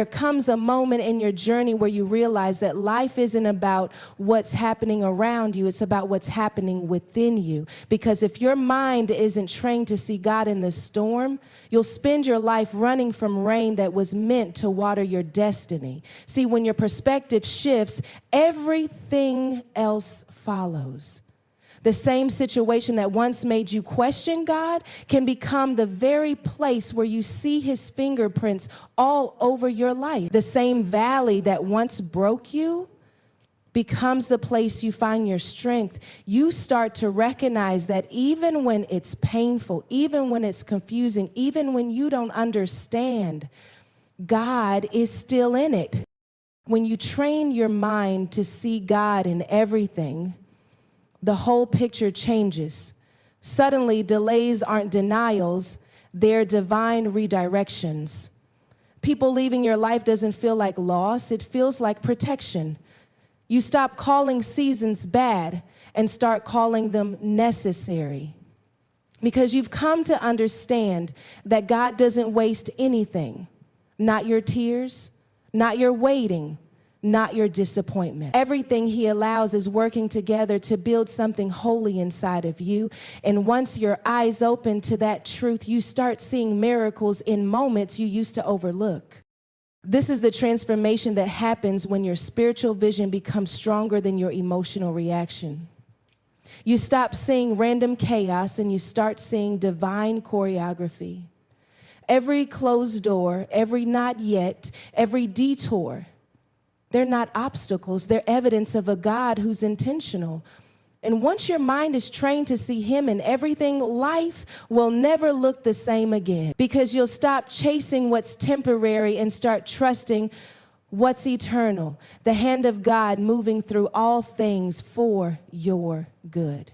There comes a moment in your journey where you realize that life isn't about what's happening around you, it's about what's happening within you. Because if your mind isn't trained to see God in the storm, you'll spend your life running from rain that was meant to water your destiny. See, when your perspective shifts, everything else follows. The same situation that once made you question God can become the very place where you see his fingerprints all over your life. The same valley that once broke you becomes the place you find your strength. You start to recognize that even when it's painful, even when it's confusing, even when you don't understand, God is still in it. When you train your mind to see God in everything, the whole picture changes. Suddenly, delays aren't denials, they're divine redirections. People leaving your life doesn't feel like loss, it feels like protection. You stop calling seasons bad and start calling them necessary. Because you've come to understand that God doesn't waste anything. Not your tears, not your waiting, not your disappointment. Everything he allows is working together to build something holy inside of you. And once your eyes open to that truth, you start seeing miracles in moments you used to overlook. This is the transformation that happens when your spiritual vision becomes stronger than your emotional reaction. You stop seeing random chaos and you start seeing divine choreography. Every closed door, every not yet, every detour, they're not obstacles, they're evidence of a God who's intentional. And once your mind is trained to see him in everything, life will never look the same again, because you'll stop chasing what's temporary and start trusting what's eternal, the hand of God moving through all things for your good.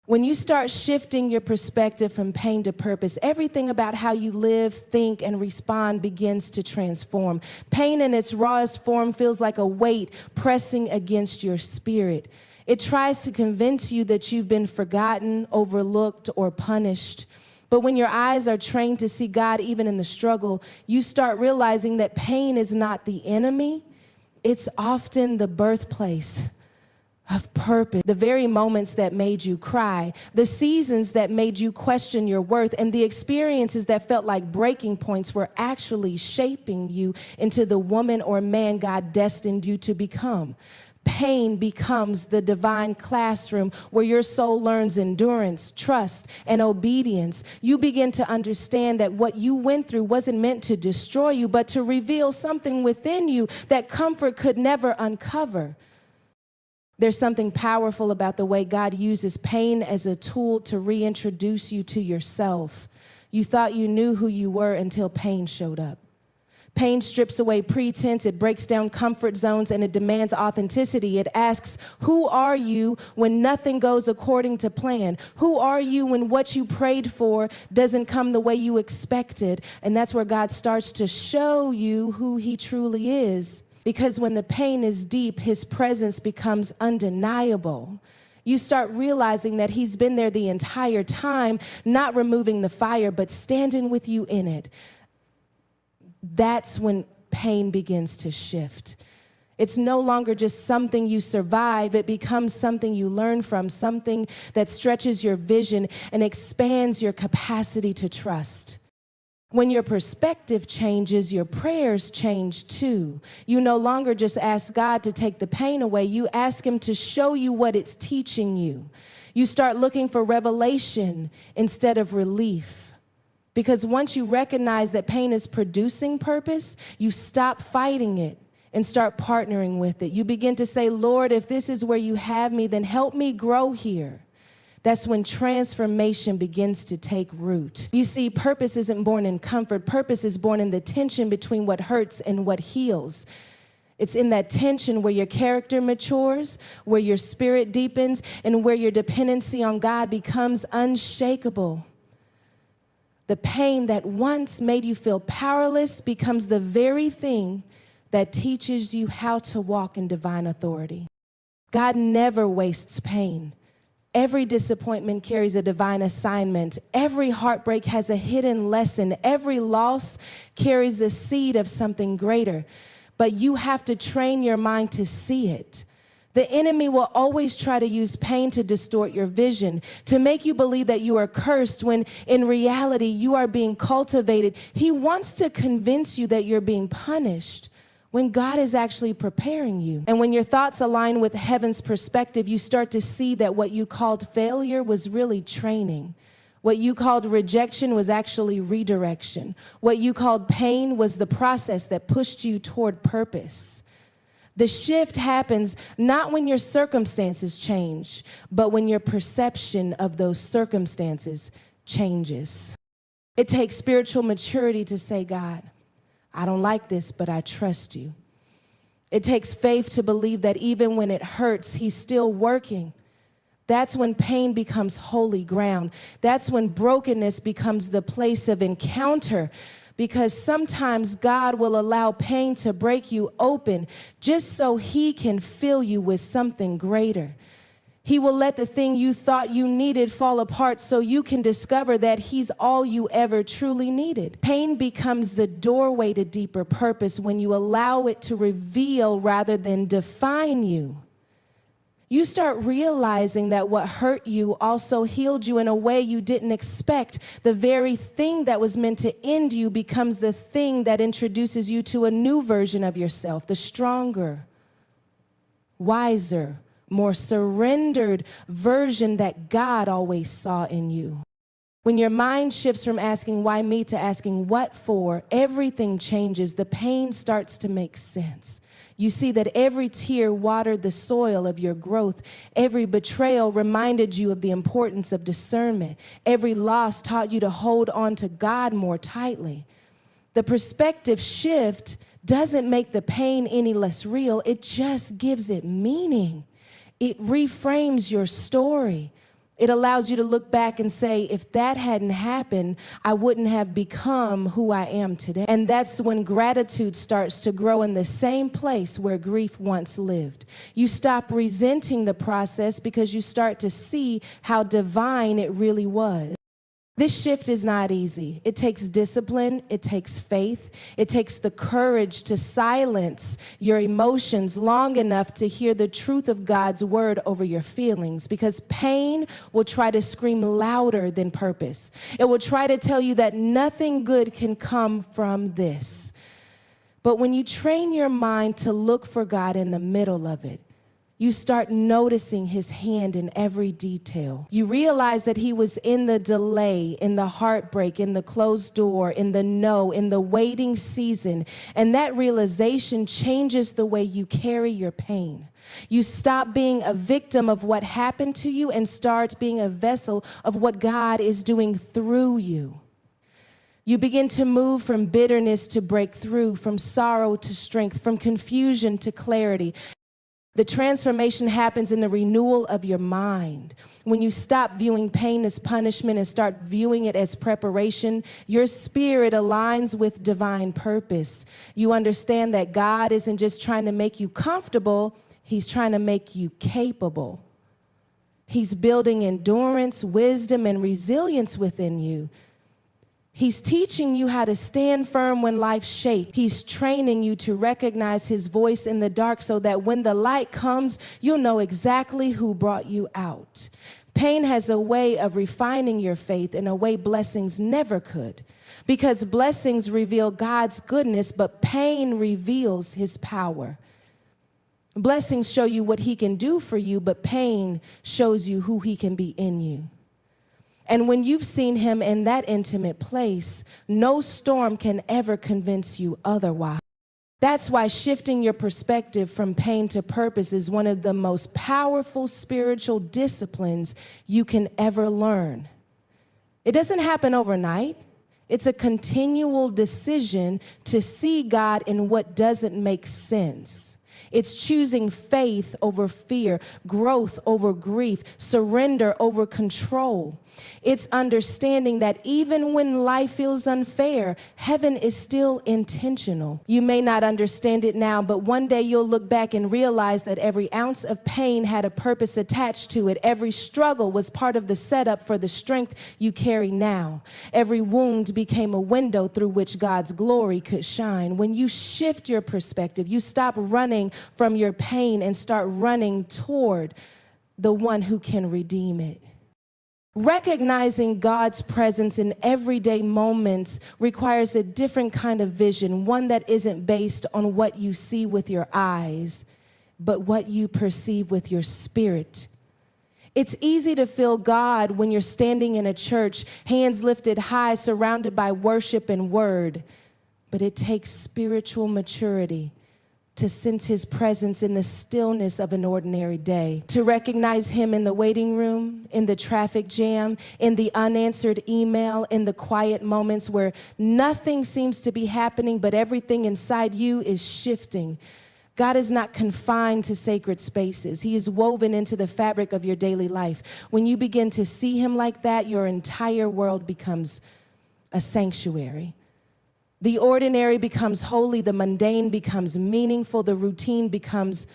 When you start shifting your perspective from pain to purpose, everything about how you live, think, and respond begins to transform. Pain in its rawest form feels like a weight pressing against your spirit. It tries to convince you that you've been forgotten, overlooked, or punished. But when your eyes are trained to see God even in the struggle, you start realizing that pain is not the enemy. It's often the birthplace of purpose. The very moments that made you cry, the seasons that made you question your worth, and the experiences that felt like breaking points were actually shaping you into the woman or man God destined you to become. Pain becomes the divine classroom where your soul learns endurance, trust, and obedience. You begin to understand that what you went through wasn't meant to destroy you, but to reveal something within you that comfort could never uncover. There's something powerful about the way God uses pain as a tool to reintroduce you to yourself. You thought you knew who you were until pain showed up. Pain strips away pretense, it breaks down comfort zones, and it demands authenticity. It asks, who are you when nothing goes according to plan? Who are you when what you prayed for doesn't come the way you expected? And that's where God starts to show you who he truly is. Because when the pain is deep, his presence becomes undeniable. You start realizing that he's been there the entire time, not removing the fire, but standing with you in it. That's when pain begins to shift. It's no longer just something you survive. It becomes something you learn from, something that stretches your vision and expands your capacity to trust. When your perspective changes, your prayers change too. You no longer just ask God to take the pain away. You ask him to show you what it's teaching you. You start looking for revelation instead of relief. Because once you recognize that pain is producing purpose, you stop fighting it and start partnering with it. You begin to say, Lord, if this is where you have me, then help me grow here. That's when transformation begins to take root. You see, purpose isn't born in comfort. Purpose is born in the tension between what hurts and what heals. It's in that tension where your character matures, where your spirit deepens, and where your dependency on God becomes unshakable. The pain that once made you feel powerless becomes the very thing that teaches you how to walk in divine authority. God never wastes pain. Every disappointment carries a divine assignment. Every heartbreak has a hidden lesson. Every loss carries a seed of something greater. But you have to train your mind to see it. The enemy will always try to use pain to distort your vision, to make you believe that you are cursed when in reality you are being cultivated. He wants to convince you that you're being punished when God is actually preparing you. And when your thoughts align with heaven's perspective, you start to see that what you called failure was really training. What you called rejection was actually redirection. What you called pain was the process that pushed you toward purpose. The shift happens not when your circumstances change, but when your perception of those circumstances changes. It takes spiritual maturity to say, God, I don't like this, but I trust you. It takes faith to believe that even when it hurts, he's still working. That's when pain becomes holy ground. That's when brokenness becomes the place of encounter. Because sometimes God will allow pain to break you open just so he can fill you with something greater. He will let the thing you thought you needed fall apart so you can discover that he's all you ever truly needed. Pain becomes the doorway to deeper purpose when you allow it to reveal rather than define you. You start realizing that what hurt you also healed you in a way you didn't expect. The very thing that was meant to end you becomes the thing that introduces you to a new version of yourself, the stronger, wiser, more surrendered version that God always saw in you. When your mind shifts from asking why me to asking what for, everything changes. The pain starts to make sense. You see that every tear watered the soil of your growth. Every betrayal reminded you of the importance of discernment. Every loss taught you to hold on to God more tightly. The perspective shift doesn't make the pain any less real. It just gives it meaning. It reframes your story. It allows you to look back and say, if that hadn't happened, I wouldn't have become who I am today. And that's when gratitude starts to grow in the same place where grief once lived. You stop resenting the process because you start to see how divine it really was. This shift is not easy. It takes discipline, it takes faith, it takes the courage to silence your emotions long enough to hear the truth of God's word over your feelings, because pain will try to scream louder than purpose. It will try to tell you that nothing good can come from this. But when you train your mind to look for God in the middle of it, you start noticing his hand in every detail. You realize that he was in the delay, in the heartbreak, in the closed door, in the no, in the waiting season. And that realization changes the way you carry your pain. You stop being a victim of what happened to you and start being a vessel of what God is doing through you. You begin to move from bitterness to breakthrough, from sorrow to strength, from confusion to clarity. The transformation happens in the renewal of your mind. When you stop viewing pain as punishment and start viewing it as preparation, your spirit aligns with divine purpose. You understand that God isn't just trying to make you comfortable, he's trying to make you capable. He's building endurance, wisdom, and resilience within you. He's teaching you how to stand firm when life shakes. He's training you to recognize his voice in the dark so that when the light comes, you'll know exactly who brought you out. Pain has a way of refining your faith in a way blessings never could, because blessings reveal God's goodness, but pain reveals his power. Blessings show you what he can do for you, but pain shows you who he can be in you. And when you've seen him in that intimate place, no storm can ever convince you otherwise. That's why shifting your perspective from pain to purpose is one of the most powerful spiritual disciplines you can ever learn. It doesn't happen overnight. It's a continual decision to see God in what doesn't make sense. It's choosing faith over fear, growth over grief, surrender over control. It's understanding that even when life feels unfair, heaven is still intentional. You may not understand it now, but one day you'll look back and realize that every ounce of pain had a purpose attached to it. Every struggle was part of the setup for the strength you carry now. Every wound became a window through which God's glory could shine. When you shift your perspective, you stop running from your pain and start running toward the one who can redeem it. Recognizing God's presence in everyday moments requires a different kind of vision, one that isn't based on what you see with your eyes, but what you perceive with your spirit. It's easy to feel God when you're standing in a church, hands lifted high, surrounded by worship and word, but it takes spiritual maturity to sense his presence in the stillness of an ordinary day, to recognize him in the waiting room, in the traffic jam, in the unanswered email, in the quiet moments where nothing seems to be happening, but everything inside you is shifting. God is not confined to sacred spaces. He is woven into the fabric of your daily life. When you begin to see him like that, your entire world becomes a sanctuary. The ordinary becomes holy, the mundane becomes meaningful, the routine becomes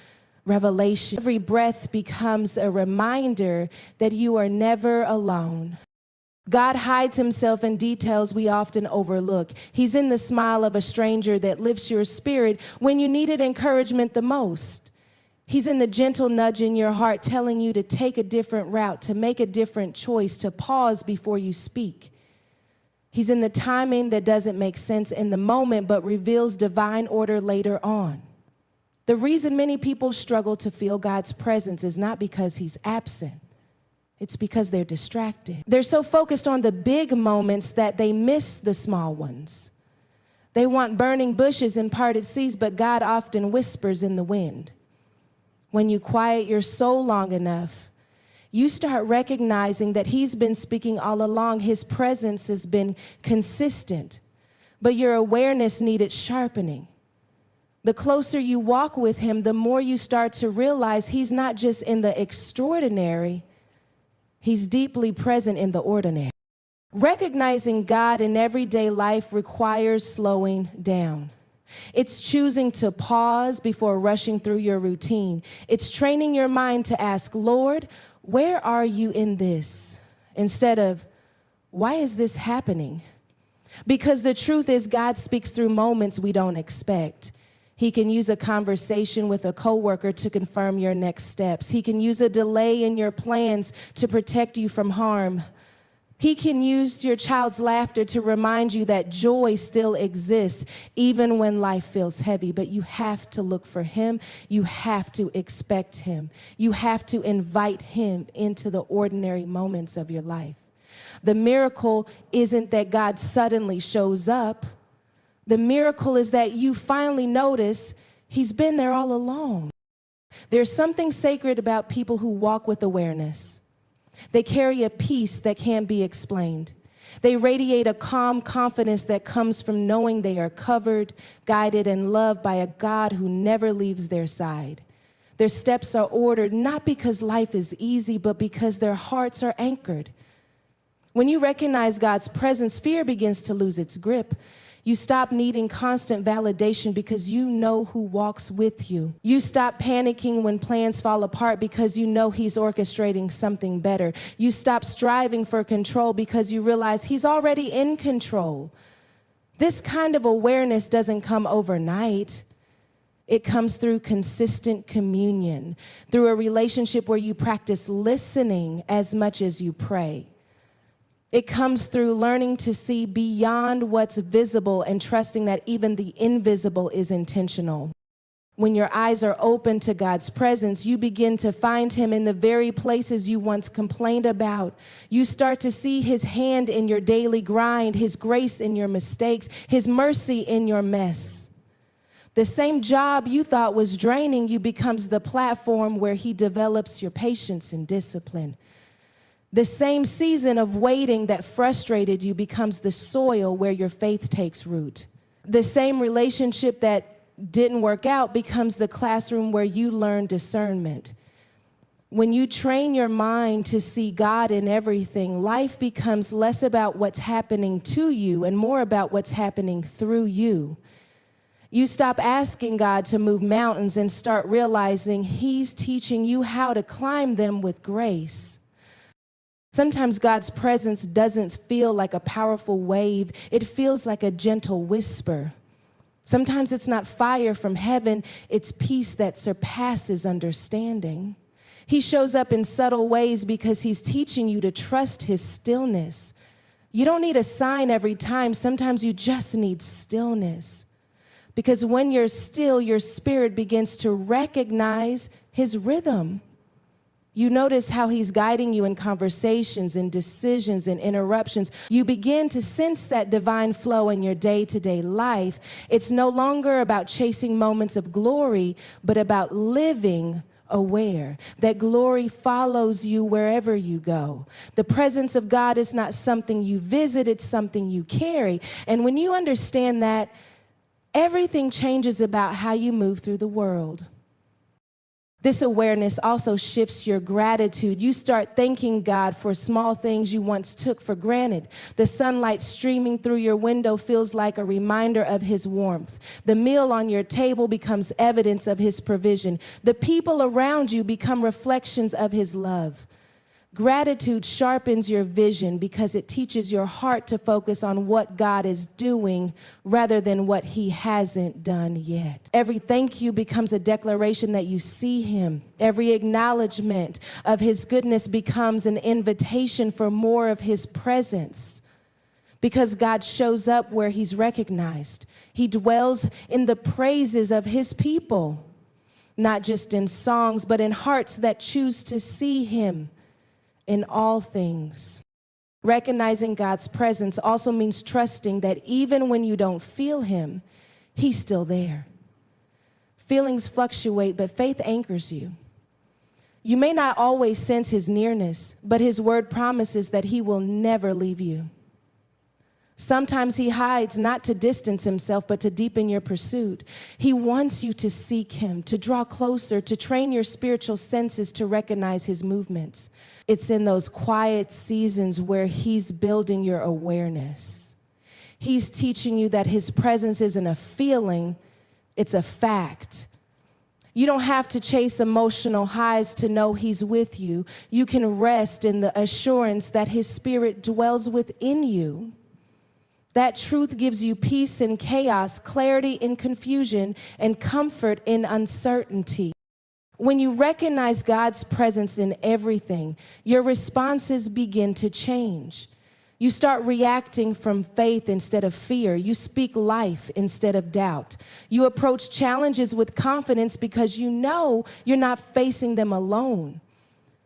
revelation. Every breath becomes a reminder that you are never alone. God hides himself in details we often overlook. He's in the smile of a stranger that lifts your spirit when you needed encouragement the most. He's in the gentle nudge in your heart telling you to take a different route, to make a different choice, to pause before you speak. He's in the timing that doesn't make sense in the moment, but reveals divine order later on. The reason many people struggle to feel God's presence is not because he's absent. It's because they're distracted. They're so focused on the big moments that they miss the small ones. They want burning bushes and parted seas, but God often whispers in the wind. When you quiet your soul long enough, you start recognizing that he's been speaking all along. His presence has been consistent, but your awareness needed sharpening. The closer you walk with him, the more you start to realize he's not just in the extraordinary, he's deeply present in the ordinary. Recognizing God in everyday life requires slowing down. It's choosing to pause before rushing through your routine. It's training your mind to ask, Lord, where are you in this? Instead of, why is this happening? Because the truth is, God speaks through moments we don't expect. He can use a conversation with a coworker to confirm your next steps. He can use a delay in your plans to protect you from harm. He can use your child's laughter to remind you that joy still exists, even when life feels heavy. But you have to look for him. You have to expect him. You have to invite him into the ordinary moments of your life. The miracle isn't that God suddenly shows up. The miracle is that you finally notice he's been there all along. There's something sacred about people who walk with awareness. They carry a peace that can't be explained. They radiate a calm confidence that comes from knowing they are covered, guided, and loved by a God who never leaves their side. Their steps are ordered not because life is easy, but because their hearts are anchored. When you recognize God's presence, fear begins to lose its grip. You stop needing constant validation because you know who walks with you. You stop panicking when plans fall apart because you know he's orchestrating something better. You stop striving for control because you realize he's already in control. This kind of awareness doesn't come overnight. It comes through consistent communion, through a relationship where you practice listening as much as you pray. It comes through learning to see beyond what's visible and trusting that even the invisible is intentional. When your eyes are open to God's presence, you begin to find him in the very places you once complained about. You start to see his hand in your daily grind, his grace in your mistakes, his mercy in your mess. The same job you thought was draining you becomes the platform where he develops your patience and discipline. The same season of waiting that frustrated you becomes the soil where your faith takes root. The same relationship that didn't work out becomes the classroom where you learn discernment. When you train your mind to see God in everything, life becomes less about what's happening to you and more about what's happening through you. You stop asking God to move mountains and start realizing He's teaching you how to climb them with grace. Sometimes God's presence doesn't feel like a powerful wave. It feels like a gentle whisper. Sometimes it's not fire from heaven. It's peace that surpasses understanding. He shows up in subtle ways because He's teaching you to trust His stillness. You don't need a sign every time. Sometimes you just need stillness. Because when you're still, your spirit begins to recognize His rhythm. You notice how He's guiding you in conversations and decisions and interruptions. You begin to sense that divine flow in your day-to-day life. It's no longer about chasing moments of glory, but about living aware that glory follows you wherever you go. The presence of God is not something you visit, it's something you carry. And when you understand that, everything changes about how you move through the world. This awareness also shifts your gratitude. You start thanking God for small things you once took for granted. The sunlight streaming through your window feels like a reminder of His warmth. The meal on your table becomes evidence of His provision. The people around you become reflections of His love. Gratitude sharpens your vision because it teaches your heart to focus on what God is doing rather than what He hasn't done yet. Every thank you becomes a declaration that you see Him. Every acknowledgement of His goodness becomes an invitation for more of His presence. Because God shows up where He's recognized. He dwells in the praises of His people, not just in songs, but in hearts that choose to see Him in all things. Recognizing God's presence also means trusting that even when you don't feel Him, He's still there. Feelings fluctuate, but faith anchors you. You may not always sense His nearness, but His word promises that He will never leave you. Sometimes He hides not to distance Himself, but to deepen your pursuit. He wants you to seek Him, to draw closer, to train your spiritual senses to recognize His movements. It's in those quiet seasons where He's building your awareness. He's teaching you that His presence isn't a feeling, it's a fact. You don't have to chase emotional highs to know He's with you. You can rest in the assurance that His Spirit dwells within you. That truth gives you peace in chaos, clarity in confusion, and comfort in uncertainty. When you recognize God's presence in everything, your responses begin to change. You start reacting from faith instead of fear. You speak life instead of doubt. You approach challenges with confidence because you know you're not facing them alone.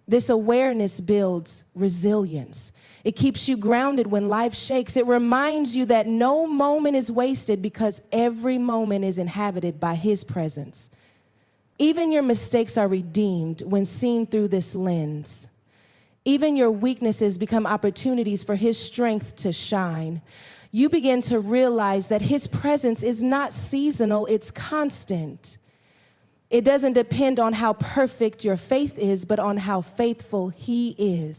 This awareness builds resilience. It keeps you grounded when life shakes. It reminds you that no moment is wasted because every moment is inhabited by His presence. Even your mistakes are redeemed when seen through this lens. Even your weaknesses become opportunities for His strength to shine. You begin to realize that His presence is not seasonal, it's constant. It doesn't depend on how perfect your faith is, but on how faithful He is.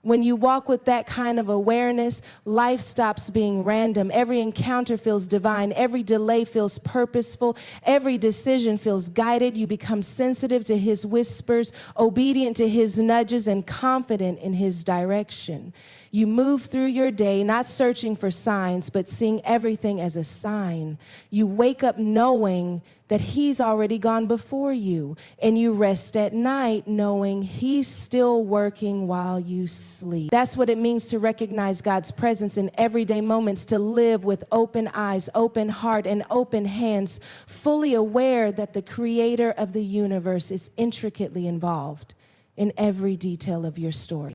When you walk with that kind of awareness, life stops being random. Every encounter feels divine. Every delay feels purposeful. Every decision feels guided. You become sensitive to His whispers, obedient to His nudges, and confident in His direction. You move through your day not searching for signs, but seeing everything as a sign. You wake up knowing that He's already gone before you, and you rest at night knowing He's still working while you sleep. That's what it means to recognize God's presence in everyday moments, to live with open eyes, open heart, and open hands, fully aware that the Creator of the universe is intricately involved in every detail of your story.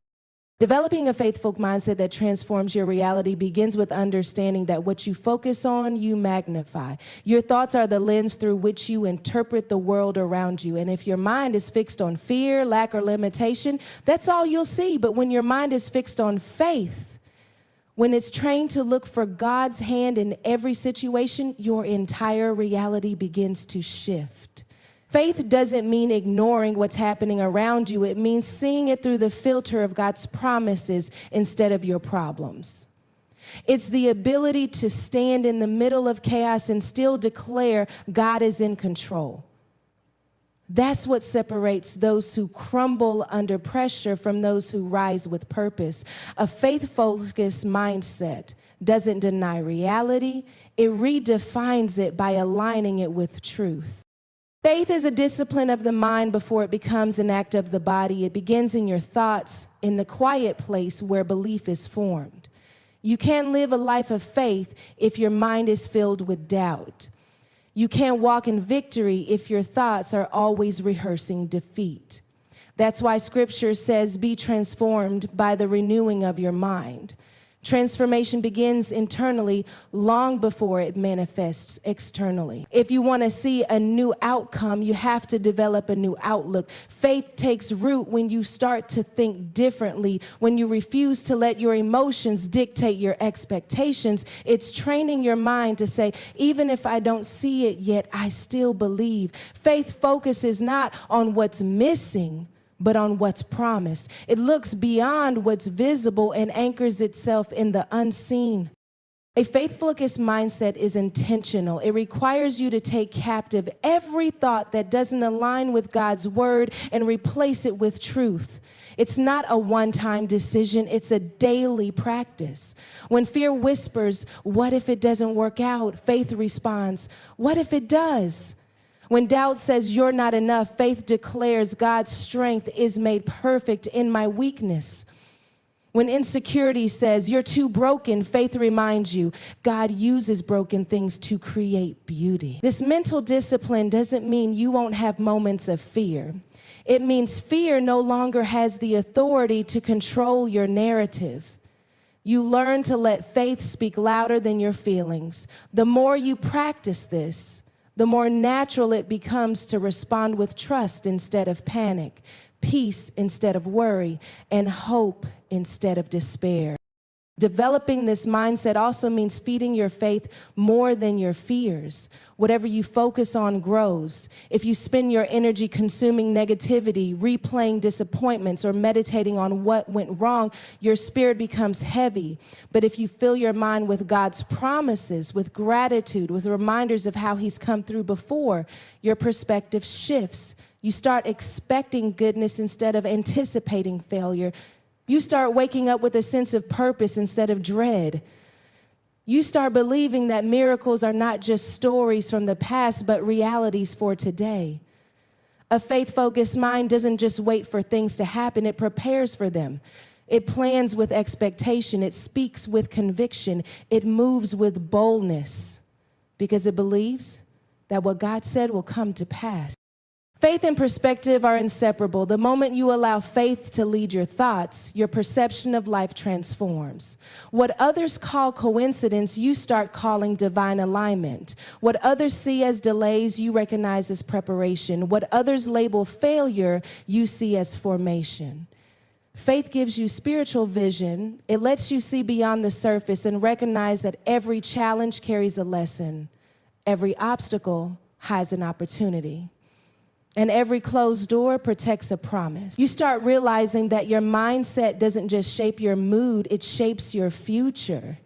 Developing a faithful mindset that transforms your reality begins with understanding that what you focus on, you magnify. Your thoughts are the lens through which you interpret the world around you. And if your mind is fixed on fear, lack, or limitation, that's all you'll see. But when your mind is fixed on faith, When it's trained to look for God's hand in every situation, your entire reality begins to shift. Faith doesn't mean ignoring what's happening around you. It means seeing it through the filter of God's promises instead of your problems. It's the ability to stand in the middle of chaos and still declare God is in control. That's what separates those who crumble under pressure from those who rise with purpose. A faith-focused mindset doesn't deny reality. It redefines it by aligning it with truth. Faith is a discipline of the mind before it becomes an act of the body. It begins in your thoughts, in the quiet place where belief is formed. You can't live a life of faith if your mind is filled with doubt. You can't walk in victory if your thoughts are always rehearsing defeat. That's why Scripture says, be transformed by the renewing of your mind. Transformation begins internally long before it manifests externally. If you want to see a new outcome, you have to develop a new outlook. Faith takes root when you start to think differently, when you refuse to let your emotions dictate your expectations. It's training your mind to say, even if I don't see it yet, I still believe. Faith focuses not on what's missing, but on what's promised. It looks beyond what's visible and anchors itself in the unseen. A faith-focused mindset is intentional. It requires you to take captive every thought that doesn't align with God's word and replace it with truth. It's not a one-time decision, it's a daily practice. When fear whispers, what if it doesn't work out? Faith responds, what if it does? When doubt says you're not enough, faith declares God's strength is made perfect in my weakness. When insecurity says you're too broken, faith reminds you God uses broken things to create beauty. This mental discipline doesn't mean you won't have moments of fear. It means fear no longer has the authority to control your narrative. You learn to let faith speak louder than your feelings. The more you practice this, the more natural it becomes to respond with trust instead of panic, peace instead of worry, and hope instead of despair. Developing this mindset also means feeding your faith more than your fears. Whatever you focus on grows. If you spend your energy consuming negativity, replaying disappointments, or meditating on what went wrong, your spirit becomes heavy. But if you fill your mind with God's promises, with gratitude, with reminders of how He's come through before, your perspective shifts. You start expecting goodness instead of anticipating failure. You start waking up with a sense of purpose instead of dread. You start believing that miracles are not just stories from the past, but realities for today. A faith-focused mind doesn't just wait for things to happen, it prepares for them. It plans with expectation, it speaks with conviction, it moves with boldness because it believes that what God said will come to pass. Faith and perspective are inseparable. The moment you allow faith to lead your thoughts, your perception of life transforms. What others call coincidence, you start calling divine alignment. What others see as delays, you recognize as preparation. What others label failure, you see as formation. Faith gives you spiritual vision. It lets you see beyond the surface and recognize that every challenge carries a lesson. Every obstacle hides an opportunity. And every closed door protects a promise. You start realizing that your mindset doesn't just shape your mood, it shapes your future.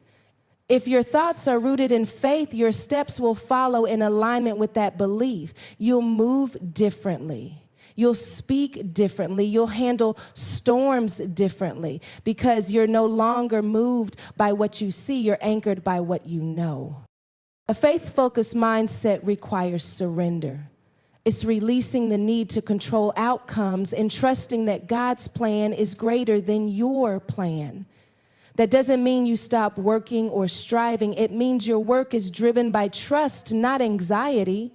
If your thoughts are rooted in faith, your steps will follow in alignment with that belief. You'll move differently. You'll speak differently. You'll handle storms differently because you're no longer moved by what you see. You're anchored by what you know. A faith-focused mindset requires surrender. It's releasing the need to control outcomes and trusting that God's plan is greater than your plan. That doesn't mean you stop working or striving. It means your work is driven by trust, not anxiety.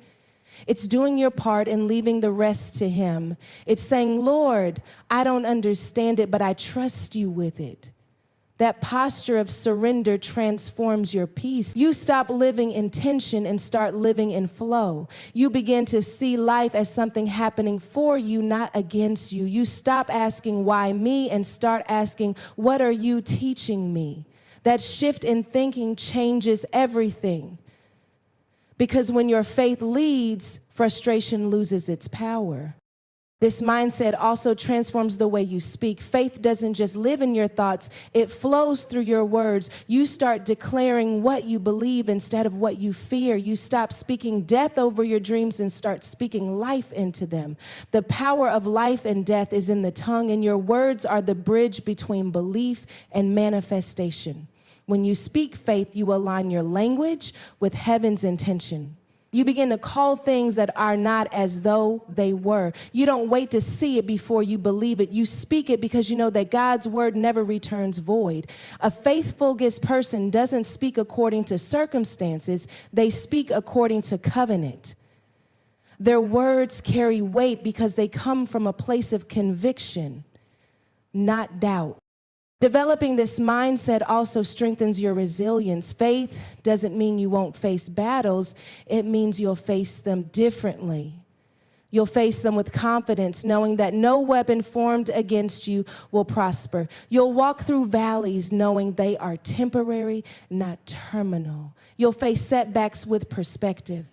It's doing your part and leaving the rest to Him. It's saying, Lord, I don't understand it, but I trust you with it. That posture of surrender transforms your peace. You stop living in tension and start living in flow. You begin to see life as something happening for you, not against you. You stop asking, why me, and start asking, what are you teaching me? That shift in thinking changes everything. Because when your faith leads, frustration loses its power. This mindset also transforms the way you speak. Faith doesn't just live in your thoughts, it flows through your words. You start declaring what you believe instead of what you fear. You stop speaking death over your dreams and start speaking life into them. The power of life and death is in the tongue, and your words are the bridge between belief and manifestation. When you speak faith, you align your language with heaven's intention. You begin to call things that are not as though they were. You don't wait to see it before you believe it. You speak it because you know that God's word never returns void. A faith-focused person doesn't speak according to circumstances. They speak according to covenant. Their words carry weight because they come from a place of conviction, not doubt. Developing this mindset also strengthens your resilience. Faith doesn't mean you won't face battles. It means you'll face them differently. You'll face them with confidence, knowing that no weapon formed against you will prosper. You'll walk through valleys knowing they are temporary, not terminal. You'll face setbacks with perspective,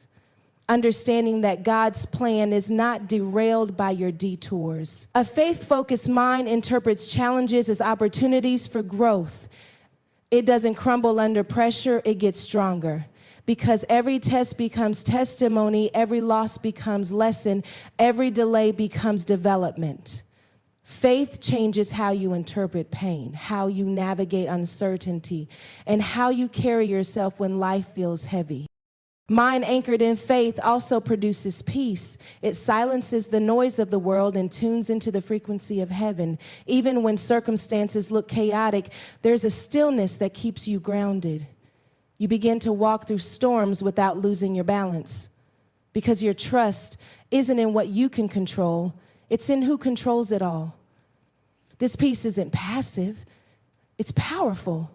understanding that God's plan is not derailed by your detours. A faith-focused mind interprets challenges as opportunities for growth. It doesn't crumble under pressure, it gets stronger. Because every test becomes testimony, every loss becomes lesson, every delay becomes development. Faith changes how you interpret pain, how you navigate uncertainty, and how you carry yourself when life feels heavy. Mind anchored in faith also produces peace. It silences the noise of the world and tunes into the frequency of heaven. Even when circumstances look chaotic, there's a stillness that keeps you grounded. You begin to walk through storms without losing your balance, because your trust isn't in what you can control, it's in who controls it all. This peace isn't passive, it's powerful.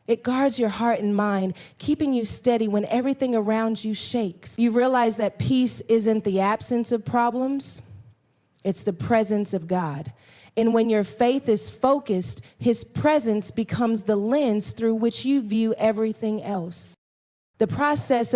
It guards your heart and mind, keeping you steady when everything around you shakes. You realize that peace isn't the absence of problems, it's the presence of God. And when your faith is focused, his presence becomes the lens through which you view everything else. The process